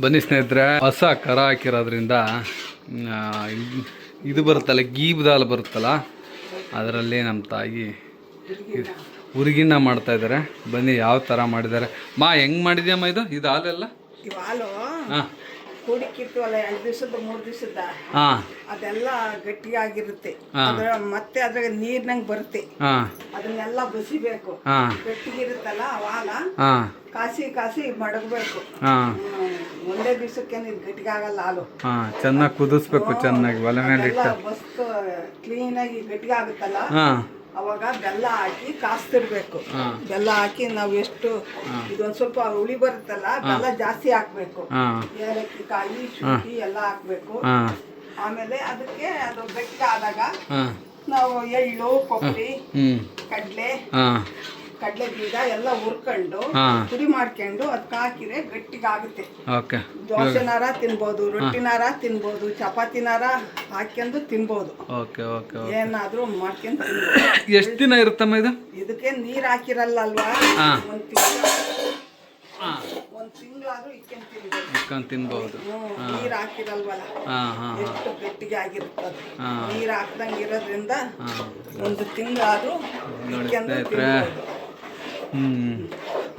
ಬನ್ನಿ ಸ್ನೇಹಿತರೆ, ಹೊಸ ಕರ ಹಾಕಿರೋದ್ರಿಂದ ಇದು ಬರುತ್ತಲ್ಲ, ಗೀಬ್ ದಾಲ್ ಬರುತ್ತಲ್ಲ, ಅದರಲ್ಲಿ ನಮ್ಮ ತಾಯಿ ಹುರಿಗಿನ್ನ ಮಾಡ್ತಾಯಿದ್ದಾರೆ. ಬನ್ನಿ ಯಾವ ಥರ ಮಾಡಿದ್ದಾರೆ. ಹೆಂಗೆ ಮಾಡಿದ್ಯಮ್ಮ ಇದು ಹಾಲೆಲ್ಲ? ಹಾಂ, ಕೂಡಿಕ್ಕಿರ್ತೀವಲ್ಲ 2 ದಿವಸದ 3 ದಿವಸದ, ಅದೆಲ್ಲ ಗಟ್ಟಿಯಾಗಿರುತ್ತೆ. ಮತ್ತೆ ಅದ್ರಾಗ ನೀರ್ನಂಗೆ ಬರುತ್ತೆ, ಅದನ್ನೆಲ್ಲ ಬಸಿಬೇಕು. ಗಟ್ಟಿಗಿರುತ್ತಲ್ಲ ಅವಾಗ ಕಾಸಿ ಮಡಗಬೇಕು. ಒಂದೇ ದಿವಸಕ್ಕೇನು ಇದು ಗಟ್ಟಿಗೆ ಆಗಲ್ಲ ಹಾಲು. ಚೆನ್ನಾಗಿ ಕುದಿಸ್ಬೇಕು, ಚೆನ್ನಾಗಿ ಒಲೆ ಮೇಲೆ ಇಟ್ಟು ಬಸ್ತು ಕ್ಲೀನಾಗಿ ಗಟ್ಟಿಗೆ ಆಗುತ್ತಲ್ಲ, ಅವಾಗ ಬೆಲ್ಲ ಹಾಕಿ ಕಾಸ್ತಿರ್ಬೇಕು. ಬೆಲ್ಲ ಹಾಕಿ ನಾವು ಎಷ್ಟು ಇದೊಂದು ಸ್ವಲ್ಪ ಹುಳಿ ಬರುತ್ತಲ್ಲ, ಬೆಲ್ಲ ಜಾಸ್ತಿ ಹಾಕ್ಬೇಕು. ಏಲಕ್ಕಿ, ಕಾಯಿ, ಶುಂಠಿ ಎಲ್ಲ ಹಾಕ್ಬೇಕು. ಆಮೇಲೆ ಅದಕ್ಕೆ ಅದು ಗಟ್ಟಿ ಆದಾಗ ನಾವು ಎಳ್ಳು, ಕೊಬ್ಬರಿ, ಕಡಲೆ ಬೀಜ ಎಲ್ಲ ಹುರ್ಕೊಂಡು ಪುಡಿ ಮಾಡ್ಕೊಂಡು ಅದಕ್ಕೆ ಹಾಕಿದ್ರೆ ಗಟ್ಟಿಗಾಗುತ್ತೆ. ದೋಸೆನಾರ ತಿನ್ಬೋದು, ರೊಟ್ಟಿನಾರ ತಿನ್ಬೋದು, ಚಪಾತಿನಾರ ಹಾಕ್ಯಂದು ತಿನ್ಬೋದು. ಏನಾದ್ರೂ ಮಾಡ್ಕೊಂಡು ತಿನ್ಬೋದು. ಎಷ್ಟು ದಿನ ಇರುತ್ತಮ್ಮ ಇದು? ಇದಕ್ಕೆ ನೀರ್ ಹಾಕಿರಲ್ಲ ಅಲ್ವಾ, ಒಂದ್ ತಿಂಗಳಾದ್ರೂ ಇಕ್ಕೊಂಡು ತಿನ್ಬೋದು. ನೀರ್ ಹಾಕಿರಲ್ವಲ್ಲ, ಎಷ್ಟು ಗಟ್ಟಿಗೆ ಆಗಿರ್ತದೆ. ನೀರ್ ಹಾಕ್ದಂಗೆ ಇರೋದ್ರಿಂದ 1 ತಿಂಗಳಾದ್ರೂ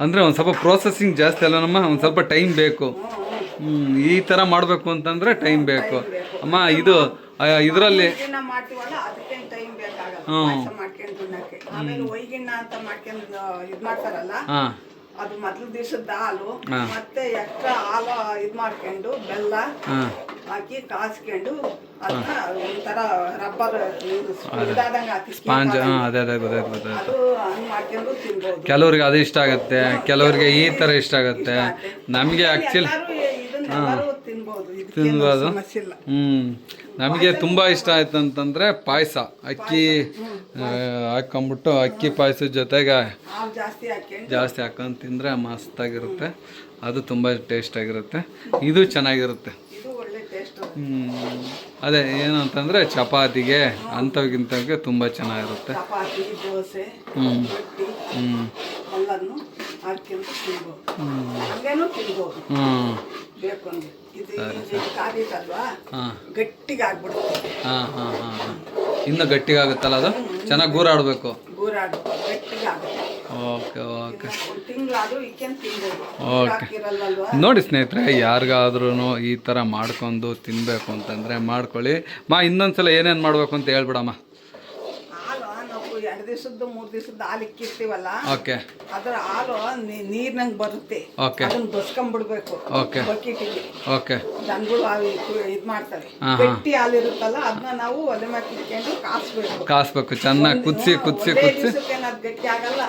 ಅಂದರೆ ಒಂದು ಸ್ವಲ್ಪ ಪ್ರೋಸೆಸಿಂಗ್ ಜಾಸ್ತಿ ಅಲ್ಲ ನಮ್ಮ, ಒಂದು ಸ್ವಲ್ಪ ಟೈಮ್ ಬೇಕು. ಈ ಥರ ಮಾಡಬೇಕು ಅಂತಂದರೆ ಟೈಮ್ ಬೇಕು ಅಮ್ಮ. ಇದರಲ್ಲಿ ಮಾಡ್ತೀವಲ್ಲ ಅದಕ್ಕೆ ಟೈಮ್ ಬೇಕಾಗಲ್ಲ. ಮಾಡ್ಕೊಂಡು ತಿನ್ನಕ್ಕೆ. ಆಮೇಲೆ ಒಯ್ಗಿಣ್ಣ ಅಂತ ಮಾಡ್ಕೊಂಡು ಇದು ಮಾಡ್ತಾರಲ್ಲ, ಅದು ಮೊದಲ ದಿವಸದ ಹಾಲು, ಮತ್ತೆ ಎಕ್ಸ್ಟ್ರಾ ಹಾಲು ಇದು ಮಾಡ್ಕೊಂಡು ಬೆಲ್ಲ ಹಾಕಿ ಕಾಸ್ಕೊಂಡು ಅದನ್ನ ಒಂಥರ ರಬ್ಬರ್ ಮಾಡ್ಕೊಂಡು ತಿನ್ಬೋದು. ಕೆಲವ್ರಿಗೆ ಅದು ಇಷ್ಟ ಆಗುತ್ತೆ, ಕೆಲವ್ರಿಗೆ ಈ ಥರ ಇಷ್ಟ ಆಗುತ್ತೆ. ನಮಗೆ ಆ್ಯಕ್ಚುಲಿ ತಿನ್ಬೋದು. ನಮಗೆ ತುಂಬ ಇಷ್ಟ ಆಯ್ತು ಅಂತಂದರೆ ಪಾಯಸ, ಅಕ್ಕಿ ಹಾಕೊಂಬಿಟ್ಟು ಅಕ್ಕಿ ಪಾಯಸದ ಜೊತೆಗೆ ಜಾಸ್ತಿ ಹಾಕೊಂಡು ತಿಂದರೆ ಮಸ್ತಾಗಿರುತ್ತೆ. ಅದು ತುಂಬ ಟೇಸ್ಟಾಗಿರುತ್ತೆ. ಇದು ಚೆನ್ನಾಗಿರುತ್ತೆ. ಅದೇ ಏನು ಅಂತಂದರೆ ಚಪಾತಿಗೆ ಅಂಥವ್ಗಿಂತವ್ಗೆ ತುಂಬ ಚೆನ್ನಾಗಿರುತ್ತೆ. ಇನ್ನು ಗಟ್ಟಿಗಾಗುತ್ತಲ್ಲ, ಅದು ಚೆನ್ನಾಗಿ ಗೂರಾಡಬೇಕು. ಓಕೆ. ನೋಡಿ ಸ್ನೇಹಿತರೆ, ಯಾರಿಗಾದ್ರೂ ಈ ಥರ ಮಾಡ್ಕೊಂಡು ತಿನ್ನಬೇಕು ಅಂತಂದರೆ ಮಾಡ್ಕೊಳ್ಳಿ. ಇನ್ನೊಂದ್ಸಲ ಏನೇನು ಮಾಡಬೇಕು ಅಂತ ಹೇಳ್ಬಿಡಮ್ಮ. 2 ದಿವಸದ್ದು 3 ದಿವಸದ ಹಾಲು ಇಕ್ಕಿರ್ತೀವಲ್ಲ, ಅದ್ರ ಹಾಲು ನೀರ್ನಂಗೆ ಬರುತ್ತೆ. ಅದನ್ನ ಬಸ್ಕೊಂಡ್ಬಿಡ್ಬೇಕು ಬಕೆಟಿಗೆ. ಜನಗಳು ಇದು ಮಾಡ್ತಾರೆ. ಗಟ್ಟಿ ಹಾಲು ಇರುತ್ತಲ್ಲ, ಅದನ್ನ ನಾವು ಒಲೆ ಮೇಲೆ ಇಟ್ಕೊಂಡು ಕಾಸ್ಬೇಕು. ಚೆನ್ನಾಗಿ ಕುದಿಸಿ ಅದು ಗಟ್ಟಿ ಆಗಲ್ಲ.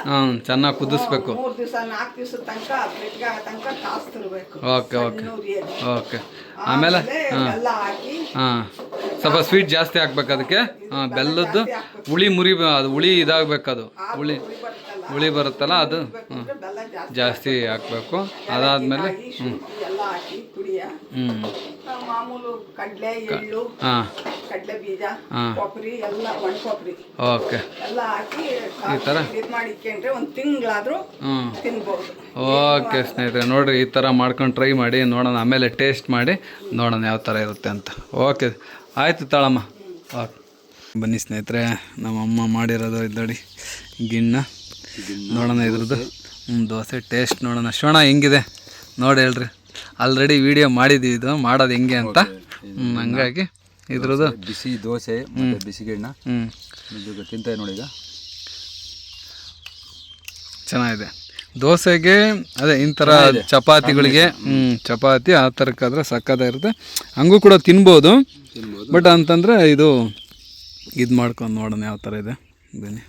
ಚೆನ್ನಾಗಿ ಕುದಿಸ್ಬೇಕು. 3 ದಿವಸ 4 ದಿವಸದ ತನಕ ಗಟ್ಟಿ ಆಗೋ ತನಕ ಕಾಸ್ತಿರ್ಬೇಕು. ಆಮೇಲೆ ಬೆಲ್ಲ ಹಾಕಿ ಸ್ವಲ್ಪ ಸ್ವೀಟ್ ಜಾಸ್ತಿ ಹಾಕ್ಬೇಕು ಅದಕ್ಕೆ. ಬೆಲ್ಲದ್ದು ಹುಳಿ ಇದಾಗಬೇಕು. ಅದು ಹುಳಿ ಬರುತ್ತಲ್ಲ, ಅದು ಜಾಸ್ತಿ ಹಾಕ್ಬೇಕು. ಅದಾದ್ಮೇಲೆ ಮಾಮೂಲು ಕಡಲೆ, ಎಳ್ಳು, ಕಡಲೆ ಬೀಜ, ಕೊಬ್ಬರಿ ಎಲ್ಲ ಒಣಕೊಬ್ಬರಿ ಎಲ್ಲ ಹಾಕಿ ಈ ಥರ ಇದು ಮಾಡಿಕೊಂಡ್ರೆ 1 ತಿಂಗಳಾದ್ರೂ ತಿನ್ಬೋದು. ಓಕೆ ಸ್ನೇಹಿತರೆ, ನೋಡ್ರಿ ಈ ಥರ ಮಾಡ್ಕೊಂಡು ಟ್ರೈ ಮಾಡಿ ನೋಡೋಣ. ಆಮೇಲೆ ಟೇಸ್ಟ್ ಮಾಡಿ ನೋಡೋಣ ಯಾವ ಥರ ಇರುತ್ತೆ ಅಂತ. ಓಕೆ, ಆಯಿತು ತಾಳಮ್ಮ. ಓಕೆ, ಬನ್ನಿ ಸ್ನೇಹಿತರೆ, ನಮ್ಮಮ್ಮ ಮಾಡಿರೋದು ಇದ್ದಡಿ ಗಿಣ್ಣ. ನೋಡೋಣ ಇದ್ರದ್ದು ದೋಸೆ ಟೇಸ್ಟ್ ನೋಡೋಣ. ಶಿವಣ ಹೆಂಗಿದೆ ನೋಡಿ ಹೇಳ್ರಿ. ಆಲ್ರೆಡಿ ವಿಡಿಯೋ ಮಾಡಿದ್ದೀವಿ ಇದು ಮಾಡೋದು ಹೆಂಗೆ ಅಂತ. ಹಂಗಾಗಿ ಇದ್ರದ್ದು ಬಿಸಿ ದೋಸೆ ಬಿಸಿ ಗಿಣ್ಣ ತಿಂತ ನೋಡಿ. ಈಗ ಚೆನ್ನಾಗಿದೆ ದೋಸೆಗೆ. ಅದೇ ಇಂಥರ ಚಪಾತಿಗಳಿಗೆ ಚಪಾತಿ ಆ ಥರಕ್ಕಾದ್ರೆ ಸಕ್ಕತ್ತಾಗಿರುತ್ತೆ. ಹಂಗೂ ಕೂಡ ತಿನ್ಬೋದು. ಬಟ್ ಅಂತಂದರೆ ಇದು ಮಾಡ್ಕೊಂಡು ನೋಡೋಣ ಯಾವ ಥರ ಇದೆ. ಬನ್ನಿ.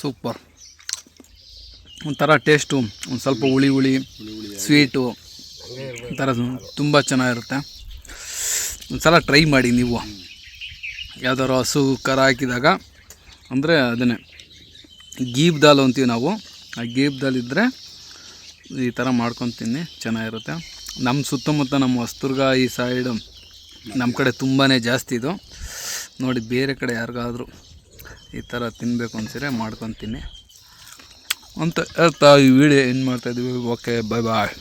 ಸೂಪರ್. ಒಂಥರ ಟೇಸ್ಟು, ಒಂದು ಸ್ವಲ್ಪ ಹುಳಿ ಸ್ವೀಟು ಒಂಥರ ತುಂಬ ಚೆನ್ನಾಗಿರುತ್ತೆ. ಒಂದು ಸಲ ಟ್ರೈ ಮಾಡಿ ನೀವು. ಯಾವ್ದಾದ್ರು ಹಸು ಕರ ಹಾಕಿದಾಗ ಅಂದರೆ ಅದನ್ನೇ ಗೀಬ್ ದಾಲ್ ಅಂತೀವಿ ನಾವು. ಆ ಗೀಬ್ ದಾಲ್ ಇದ್ದರೆ ಈ ಥರ ಮಾಡ್ಕೊಂಡು ತಿನ್ನಿ, ಚೆನ್ನಾಗಿರುತ್ತೆ. ನಮ್ಮ ಸುತ್ತಮುತ್ತ ನಮ್ಮ ಹೊಸದುರ್ಗ ಈ ಸೈಡು ನಮ್ಮ ಕಡೆ ತುಂಬಾ ಜಾಸ್ತಿ ಇದು ನೋಡಿ. ಬೇರೆ ಕಡೆ ಯಾರಿಗಾದರೂ ಈ ಥರ ತಿನ್ನಬೇಕು ಅನ್ಸಿದ್ರೆ ಮಾಡ್ಕೊತೀನಿ ಅಂತ ಹೇಳ್ತಾ ಈ ವಿಡಿಯೋ ಏನು ಮಾಡ್ತಾಯಿದ್ವಿ. ಓಕೆ ಬಾಯ್ ಬಾಯ್.